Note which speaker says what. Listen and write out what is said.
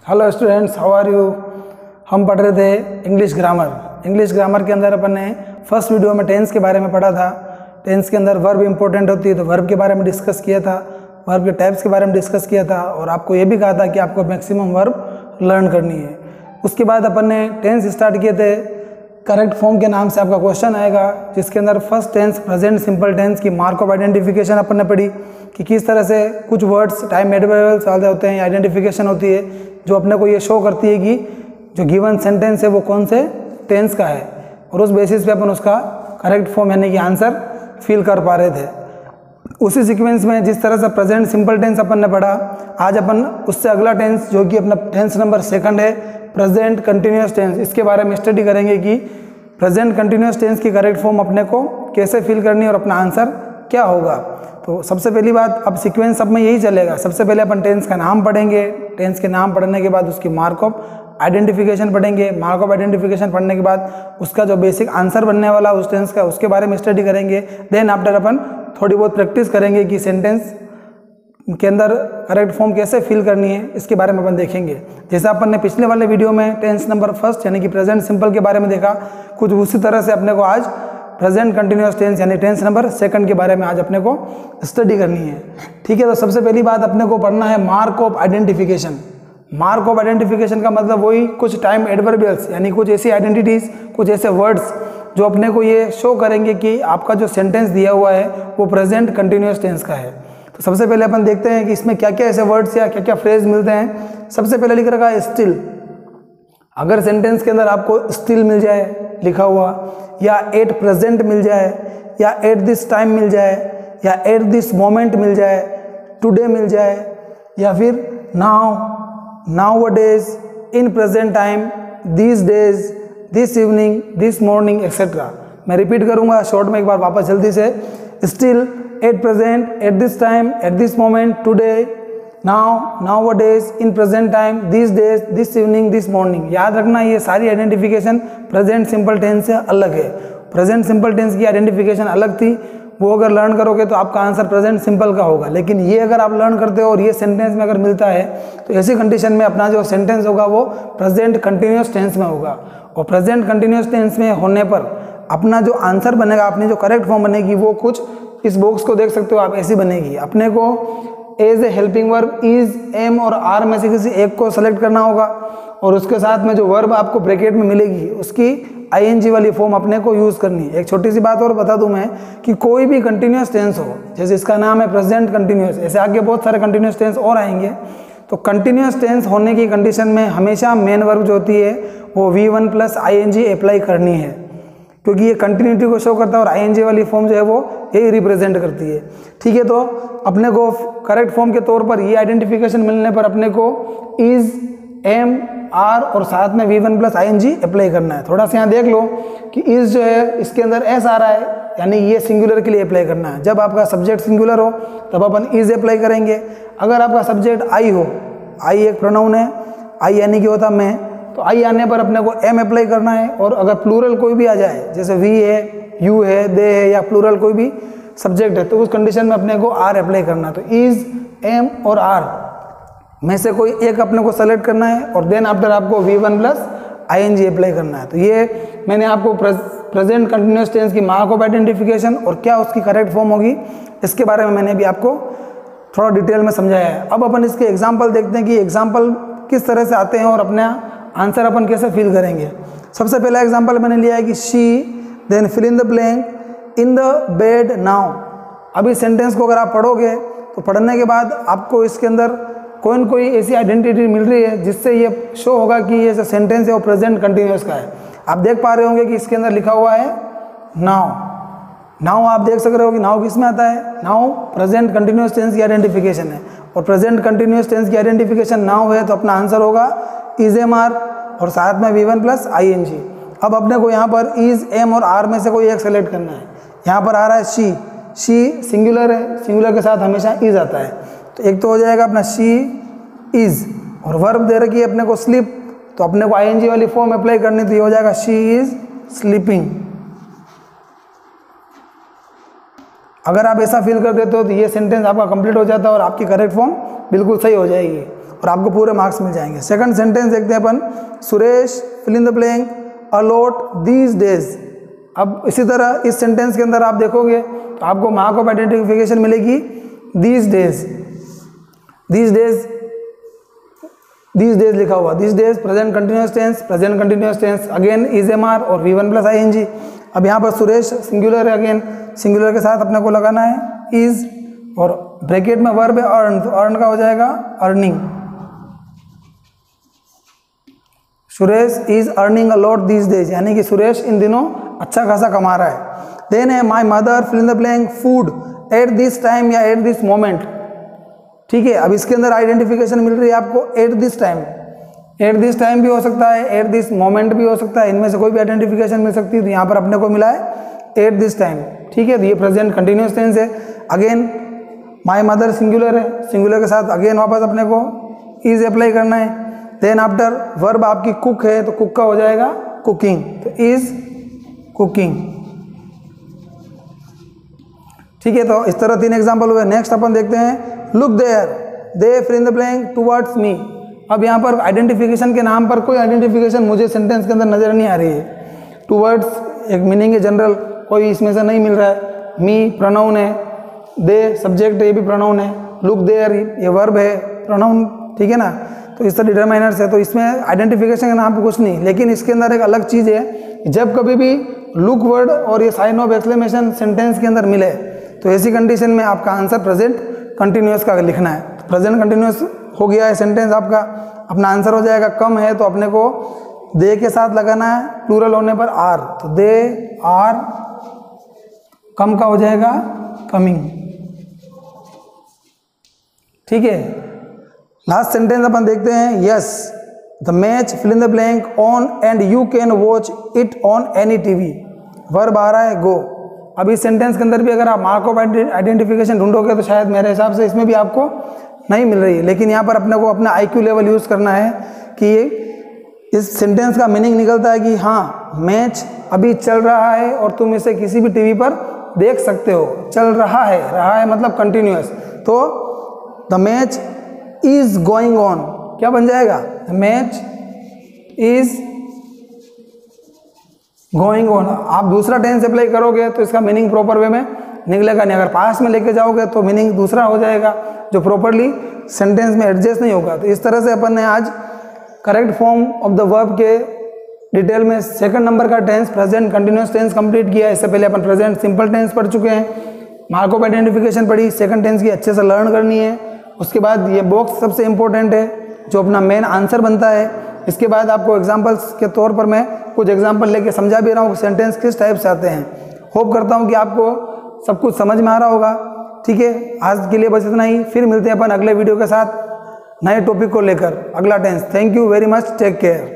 Speaker 1: Hello students, how are you. हम पढ़ रहे थे इंग्लिश ग्रामर के अंदर अपन ने फर्स्ट वीडियो में टेंस के बारे में पढ़ा था। टेंस के अंदर वर्ब इंपॉर्टेंट होती है तो वर्ब के बारे में डिस्कस किया था, वर्ब के टाइप्स के बारे में डिस्कस किया था और आपको ये भी कहा था कि आपको मैक्सिमम वर्ब लर्न करनी है। उसके बाद अपन ने टेंस स्टार्ट किए थे। करेक्ट फॉर्म के नाम से आपका क्वेश्चन आएगा जिसके अंदर first tense present simple tense की मार्क ऑफ आइडेंटिफिकेशन अपन ने पढ़ी कि किस तरह से कुछ वर्ड्स टाइम एडवर्बियल्स वाले होते हैं, आइडेंटिफिकेशन होती है जो अपने को ये शो करती है कि जो गिवन सेंटेंस है वो कौन से टेंस का है और उस बेसिस पे अपन उसका करेक्ट फॉर्म यानी कि आंसर फिल कर पा रहे थे। उसी सीक्वेंस में जिस तरह से प्रेजेंट सिंपल टेंस अपन ने पढ़ा, आज अपन उससे अगला टेंस जो कि अपना टेंस नंबर 2 है प्रेजेंट कंटिन्यूअस टेंस, इसके बारे में स्टडी करेंगे कि प्रेजेंट कंटिन्यूअस टेंस की करेक्ट फॉर्म अपने को कैसे फिल करनी है और अपना आंसर क्या होगा। तो सबसे पहली बात, अब सीक्वेंस सब में यही चलेगा। सबसे पहले अपन टेंस का नाम पढ़ेंगे, टेंस के नाम पढ़ने के बाद उसकी मार्क ऑफ आइडेंटिफिकेशन पढ़ेंगे, मार्क ऑफ आइडेंटिफिकेशन पढ़ने के बाद उसका जो बेसिक आंसर बनने वाला उस टेंस का उसके बारे में स्टडी करेंगे। देन आफ्टर अपन थोड़ी बहुत प्रैक्टिस करेंगे कि सेंटेंस के अंदर करेक्ट फॉर्म कैसे फिल करनी है, इसके बारे में अपन देखेंगे। जैसा अपन ने पिछले वाले वीडियो में टेंस नंबर 1 यानी कि प्रेजेंट सिंपल के बारे में देखा, कुछ उसी तरह से अपने को आज प्रेजेंट कंटिन्यूअस टेंस यानी टेंस नंबर 2 के बारे में आज अपने को स्टडी करनी है। ठीक है, तो सबसे पहली बात अपने को पढ़ना है mark of identification. Mark of identification का मतलब वही कुछ टाइम एडवर्बियल्स यानी कुछ ऐसी आइडेंटिटीज, कुछ ऐसे वर्ड्स जो अपने को ये शो करेंगे कि आपका जो सेंटेंस दिया हुआ है वो प्रेजेंट कंटिन्यूअस टेंस का है। तो सबसे पहले अपन देखते हैं कि इसमें क्या क्या ऐसे वर्ड्स या क्या क्या फ्रेज मिलते हैं। सबसे पहले लिख रखा है स्टिल। अगर सेंटेंस के अंदर आपको स्टिल मिल जाए लिखा हुआ, या एट प्रेजेंट मिल जाए, या एट दिस टाइम मिल जाए, या एट दिस मोमेंट मिल जाए, टुडे मिल जाए, या फिर now days, in present time, this days, this evening, this morning etcetera. मैं रिपीट करूंगा शॉर्ट में एक बार वापस जल्दी से। Still, at present, eight this time, eight this moment, today, now days, in present time, this days, this evening, this morning. याद रखना ये सारी आइडेंटिफिकेशन प्रेजेंट सिंपल टेंस से अलग है। प्रेजेंट सिंपल टेंस की आइडेंटिफिकेशन अलग थी, वो अगर लर्न करोगे तो आपका आंसर प्रेजेंट सिंपल का होगा। लेकिन ये अगर आप लर्न करते हो और ये सेंटेंस में अगर मिलता है तो ऐसी कंडीशन में अपना जो सेंटेंस होगा वो प्रेजेंट कंटिन्यूअस टेंस में होगा। और प्रेजेंट कंटिन्यूअस टेंस में होने पर अपना जो आंसर बनेगा, अपनी जो करेक्ट फॉर्म बनेगी वो कुछ इस बॉक्स को देख सकते हो आप, ऐसी बनेगी। अपने को as a helping verb is, am और आर में से किसी एक को सेलेक्ट करना होगा और उसके साथ में जो वर्ब आपको ब्रैकेट में मिलेगी उसकी आईएनजी वाली फॉर्म अपने को यूज करनी है। एक छोटी सी बात और बता दूं मैं कि कोई भी कंटिन्यूअस टेंस हो, जैसे इसका नाम है प्रेजेंट कंटिन्यूअस, ऐसे आगे बहुत सारे कंटिन्यूअस टेंस और आएंगे। तो कंटिन्यूअस टेंस होने की कंडीशन में हमेशा मेन वर्ब जो होती है वो V1 प्लस आईएनजी अप्लाई करनी है, क्योंकि ये कंटिन्यूटी को शो करता है और आईएनजी वाली फॉर्म जो है वो यही रिप्रेजेंट करती है। ठीक है, तो अपने को करेक्ट फॉर्म के तौर पर ये आइडेंटिफिकेशन मिलने पर अपने को इज, एम, आर और साथ में V1 प्लस आईएनजी अप्लाई करना है। थोड़ा सा यहाँ देख लो कि इज जो है इसके अंदर एस आ रहा है, यानी ये सिंगुलर के लिए अप्लाई करना है। जब आपका सब्जेक्ट सिंगुलर हो तब अपन इज अप्लाई करेंगे। अगर आपका सब्जेक्ट आई हो, आई एक प्रोनाउन है, आई यानी कि होता मैं, तो आई आने पर अपने को एम अप्लाई करना है। और अगर प्लूरल कोई भी आ जाए, जैसे वी है, यू है, दे है, या प्लूरल कोई भी सब्जेक्ट है, तो उस कंडीशन में अपने को आर अप्लाई करना है। तो इज, एम और आर में से कोई एक अपने को सेलेक्ट करना है और देन आफ्टर आपको V1 प्लस आईएनजी अप्लाई करना है। तो ये मैंने आपको प्रेजेंट कंटिन्यूअस टेंस की मार्क ऑफ आइडेंटिफिकेशन और क्या उसकी करेक्ट फॉर्म होगी इसके बारे में मैंने भी आपको थोड़ा डिटेल में समझाया है। अब अपन इसके एग्जाम्पल देखते हैं कि एग्जाम्पल किस तरह से आते हैं और अपना आंसर अपन कैसे फिल करेंगे। सबसे पहला एग्जाम्पल मैंने लिया है कि she, then fill in the blank, in the bed now. अब इस सेंटेंस को अगर आप पढ़ोगे तो पढ़ने के बाद आपको इसके अंदर कोई न कोई ऐसी आइडेंटिटी मिल रही है जिससे ये शो होगा कि ये जो सेंटेंस है वो प्रेजेंट कंटिन्यूअस का है। आप देख पा रहे होंगे कि इसके अंदर लिखा हुआ है नाउ। नाउ आप देख सक रहे हो कि नाउ किस में आता है, नाउ प्रेजेंट कंटिन्यूअस टेंस की आइडेंटिफिकेशन है और प्रेजेंट कंटिन्यूअस टेंस की आइडेंटिफिकेशन नाउ है, तो अपना आंसर होगा इज, एम, आर और साथ में V1 प्लस आईएनजी। अब अपने को यहाँ पर इज, एम और आर में से कोई एक सेलेक्ट करना है। यहाँ पर आ रहा है शी सिंगुलर है, सिंगुलर के साथ हमेशा इज आता है, तो एक तो हो जाएगा अपना शी इज, और वर्ब दे रखी है अपने को स्लीप, तो अपने को आईएनजी वाली फॉर्म अप्लाई करनी थी, हो जाएगा शी इज स्लीपिंग। अगर आप ऐसा फील कर देते हो तो ये सेंटेंस आपका कंप्लीट हो जाता है और आपकी करेक्ट फॉर्म बिल्कुल सही हो जाएगी। और आपको पूरे मार्क्स मिल जाएंगे। सेकंड सेंटेंस देखते हैं अपन, Suresh fill in the blank a lot these days. अब इसी तरह इस सेंटेंस के अंदर आप देखोगे तो आपको मार्क ऑफ आइडेंटिफिकेशन मिलेगी these days. These days, these days लिखा हुआ, these days present continuous tense, again is am are और V1 प्लस ING। अब यहाँ पर सुरेश सिंगुलर है, अगेन सिंगुलर के साथ अपने को लगाना है इज, और ब्रैकेट में वर्ब है अर्न, तो अर्न का हो जाएगा earning. Suresh is earning a lot these days, यानी कि सुरेश इन दिनों अच्छा खासा कमा रहा है। देन है my mother fill in the blank food at this time या एट दिस मोमेंट। ठीक है, अब इसके अंदर आइडेंटिफिकेशन मिल रही है आपको eight this time. Eight this time भी हो सकता है, एट दिस मोमेंट भी हो सकता है, इनमें से कोई भी आइडेंटिफिकेशन मिल सकती है। तो यहाँ पर अपने को मिला है एट दिस टाइम। ठीक है, तो ये प्रेजेंट कंटिन्यूअस टेंस है। अगेन माई मदर सिंगुलर है, सिंगुलर के साथ अगेन वापस अपने को इज अप्लाई करना है। देन आफ्टर वर्ब आपकी कुक है तो कुक का हो जाएगा कुकिंग, तो इज कुकिंग। ठीक है, तो इस तरह 3 एग्जाम्पल हुए। नेक्स्ट अपन देखते हैं look there they fill in the blank towards me. अब यहाँ पर आइडेंटिफिकेशन के नाम पर कोई आइडेंटिफिकेशन मुझे सेंटेंस के अंदर नजर नहीं आ रही है। टुवर्ड्स एक मीनिंग है जनरल, कोई इसमें से नहीं मिल रहा है। मी प्रोनाउन है, दे सब्जेक्ट है, ये भी प्रोनाउन है, लुक देयर ये वर्ब है, प्रोनाउन। ठीक है ना, तो इस तरह डिटरमाइनर्स है, तो इसमें आइडेंटिफिकेशन के नाम पर कुछ नहीं। लेकिन इसके अंदर एक अलग चीज़ है, जब कभी भी लुक वर्ड और ये साइन ऑफ एक्सक्लेमेशन सेंटेंस के अंदर मिले तो ऐसी कंडीशन में आपका आंसर प्रेजेंट कंटिन्यूअस का लिखना है। तो प्रेजेंट कंटिन्यूअस हो गया है सेंटेंस आपका, अपना आंसर हो जाएगा। कम है तो अपने को दे के साथ लगाना है, प्लूरल होने पर आर, तो दे आर, कम का हो जाएगा कमिंग। ठीक है, लास्ट सेंटेंस अपन देखते हैं, yes the match fill in the blank on and you can watch it on any TV. Verb आ रहा है गो। अब इस सेंटेंस के अंदर भी अगर आप मार्क ऑफ आइडेंटिफिकेशन ढूंढोगे तो शायद मेरे हिसाब से इसमें भी आपको नहीं मिल रही है। लेकिन यहाँ पर अपने को अपना IQ लेवल यूज़ करना है कि इस सेंटेंस का मीनिंग निकलता है कि हाँ मैच अभी चल रहा है और तुम इसे किसी भी टीवी पर देख सकते हो। चल रहा है मतलब कंटिन्यूअस, तो the match is going on क्या बन जाएगा, the match is going on. आप दूसरा टेंस अप्लाई करोगे तो इसका मीनिंग प्रॉपर वे में निकलेगा नहीं। अगर पास्ट में लेके जाओगे तो मीनिंग दूसरा हो जाएगा जो प्रॉपरली सेंटेंस में एडजस्ट नहीं होगा। तो इस तरह से अपन ने आज correct form of the verb के डिटेल में सेकंड नंबर का tense present continuous tense complete किया। इससे पहले अपन प्रेजेंट सिंपल टेंस पढ़ चुके हैं, मार्क ऑफ आइडेंटिफिकेशन पढ़ी, सेकंड टेंस की अच्छे से लर्न करनी है। उसके बाद ये बॉक्स सबसे इंपॉर्टेंट है जो अपना मेन आंसर बनता है। इसके बाद आपको एग्जाम्पल्स के तौर पर मैं कुछ एग्जाम्पल लेके समझा भी रहा हूँ सेंटेंस किस टाइप से आते हैं। होप करता हूँ कि आपको सब कुछ समझ में आ रहा होगा। ठीक है, आज के लिए बस इतना ही, फिर मिलते हैं अपन अगले वीडियो के साथ नए टॉपिक को लेकर, अगला टेंस। Thank you very much, take care.